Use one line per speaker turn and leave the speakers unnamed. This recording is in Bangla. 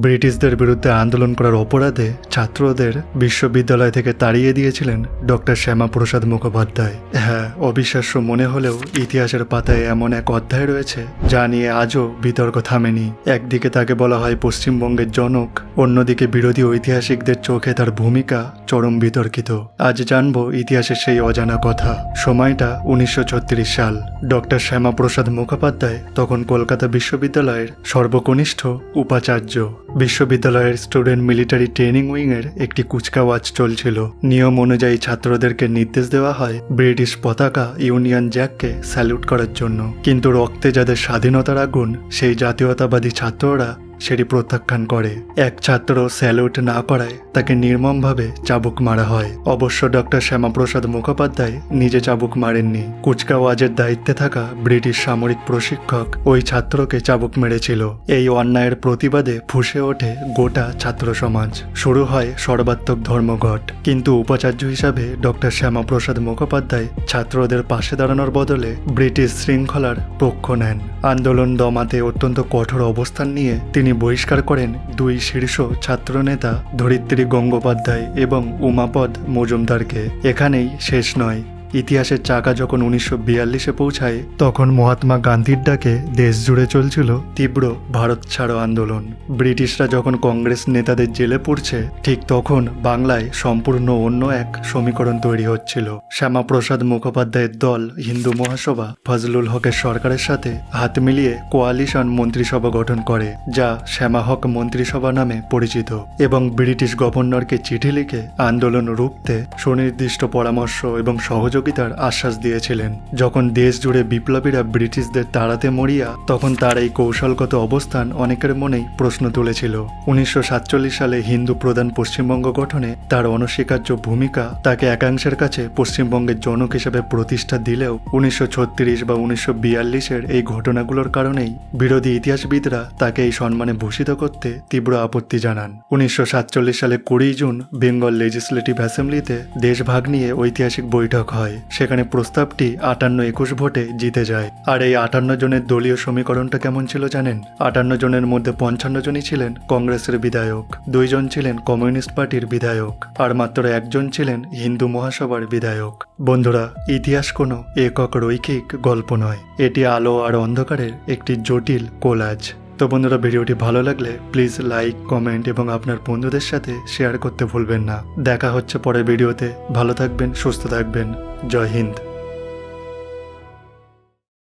ব্রিটিশদের বিরুদ্ধে আন্দোলন করার অপরাধে ছাত্রদের বিশ্ববিদ্যালয় থেকে তাড়িয়ে দিয়েছিলেন ডক্টর শ্যামাপ্রসাদ মুখোপাধ্যায়। হ্যাঁ, অবিশ্বাস্য মনে হলেও ইতিহাসের পাতায় এমন এক অধ্যায় রয়েছে যা নিয়ে আজও বিতর্ক থামেনি। একদিকে তাকে বলা হয় পশ্চিমবঙ্গের জনক, অন্যদিকে বিরোধী ঐতিহাসিকদের চোখে তার ভূমিকা চরম বিতর্কিত। আজ জানব ইতিহাসের সেই অজানা কথা। সময়টা 1936 সাল। ডক্টর শ্যামাপ্রসাদ মুখোপাধ্যায় তখন কলকাতা বিশ্ববিদ্যালয়ের সর্বকনিষ্ঠ উপাচার্য। বিশ্ববিদ্যালয়ের স্টুডেন্ট মিলিটারি ট্রেনিং উইংয়ের একটি কুচকাওয়াজ চলছিল। নিয়ম অনুযায়ী ছাত্রদেরকে নির্দেশ দেওয়া হয় ব্রিটিশ পতাকা ইউনিয়ন জ্যাককে স্যালুট করার জন্য, কিন্তু রক্তে যাদের স্বাধীনতার আগুন সেই জাতীয়তাবাদী ছাত্ররা সেটি প্রত্যাখ্যান করে। এক ছাত্র স্যালুট না করায় তাকে নির্মমভাবে চাবুক মারা হয়। অবশ্য ডক্টর শ্যামাপ্রসাদ মুখোপাধ্যায় নিজে চাবুক মারেননি। কুচকাওয়াজের দায়িত্বে থাকা ব্রিটিশ সামরিক প্রশিক্ষক ওই ছাত্রকে চাবুক মেরেছিল। এই অন্যায়ের প্রতিবাদে ফুঁসে ওঠে গোটা ছাত্র সমাজ। শুরু হয় সর্বাত্মক ধর্মঘট, কিন্তু উপাচার্য হিসাবে ডক্টর শ্যামাপ্রসাদ মুখোপাধ্যায় ছাত্রদের পাশে দাঁড়ানোর বদলে ব্রিটিশ শৃঙ্খলার পক্ষ নেন। আন্দোলন দমাতে অত্যন্ত কঠোর অবস্থান নিয়ে তিনি বহিষ্কার করেন দুই শীর্ষ ছাত্রনেতা ধরিত্রী গঙ্গোপাধ্যায় এবং উমাপদ মজুমদারকে। এখানেই শেষ নয়। ইতিহাসের চাকা যখন 1942-এ পৌঁছায় তখন মহাত্মা গান্ধীর ডাকে দেশ জুড়ে চলছিল তীব্র ভারত ছাড়ো আন্দোলন। ব্রিটিশরা যখন কংগ্রেস নেতাদের জেলে পুরছে, ঠিক তখন বাংলায় সম্পূর্ণ অন্য এক সমীকরণ তৈরি হচ্ছিল। শ্যামাপ্রসাদ মুখোপাধ্যায়ের দল হিন্দু মহাসভা ফজলুল হকের সরকারের সাথে হাত মিলিয়ে কোয়ালিশন মন্ত্রিসভা গঠন করে, যা শ্যামাহক মন্ত্রিসভা নামে পরিচিত, এবং ব্রিটিশ গভর্নরকে চিঠি লিখে আন্দোলন রুখতে সুনির্দিষ্ট পরামর্শ এবং সহযোগিতার আশ্বাস দিয়েছিলেন। যখন দেশ জুড়ে বিপ্লবীরা ব্রিটিশদের তাড়াতে মরিয়া, তখন তার এই কৌশলগত অবস্থান অনেকের মনেই প্রশ্ন তুলেছিল। 1947 সালে হিন্দু প্রধান পশ্চিমবঙ্গ গঠনে তার অনস্বীকার্য ভূমিকা তাকে একাংশের কাছে পশ্চিমবঙ্গের জনক হিসেবে প্রতিষ্ঠা দিলেও 1936 বা 1942-এর এই ঘটনাগুলোর কারণেই বিরোধী ইতিহাসবিদরা তাকে এই সম্মানে ভূষিত করতে তীব্র আপত্তি জানান। 1947 সালে 20 জুন বেঙ্গল লেজিসলেটিভ অ্যাসেম্বলিতে দেশভাগ নিয়ে ঐতিহাসিক বৈঠক হয়। সেখানে প্রস্তাবটি 58-21 ভোটে জিতে যায়। আর এই 58 জনের দলীয় সমীকরণটা কেমন ছিল জানেন? 58 জনের মধ্যে 55 জনই ছিলেন কংগ্রেসের বিধায়ক, 2 জন ছিলেন কমিউনিস্ট পার্টির বিধায়ক, আর মাত্র 1 জন ছিলেন হিন্দু মহাসভার বিধায়ক। বন্ধুরা, ইতিহাস কোনো একক রৈখিক গল্প নয়, এটি আলো আর অন্ধকারের একটি জটিল কোলাজ। তো বন্ধুরা, ভিডিওটি ভালো লাগলে প্লিজ লাইক, কমেন্ট এবং আপনার বন্ধুদের সাথে শেয়ার করতে ভুলবেন না। দেখা হচ্ছে পরের ভিডিওতে। ভালো থাকবেন, সুস্থ থাকবেন। জয় হিন্দ।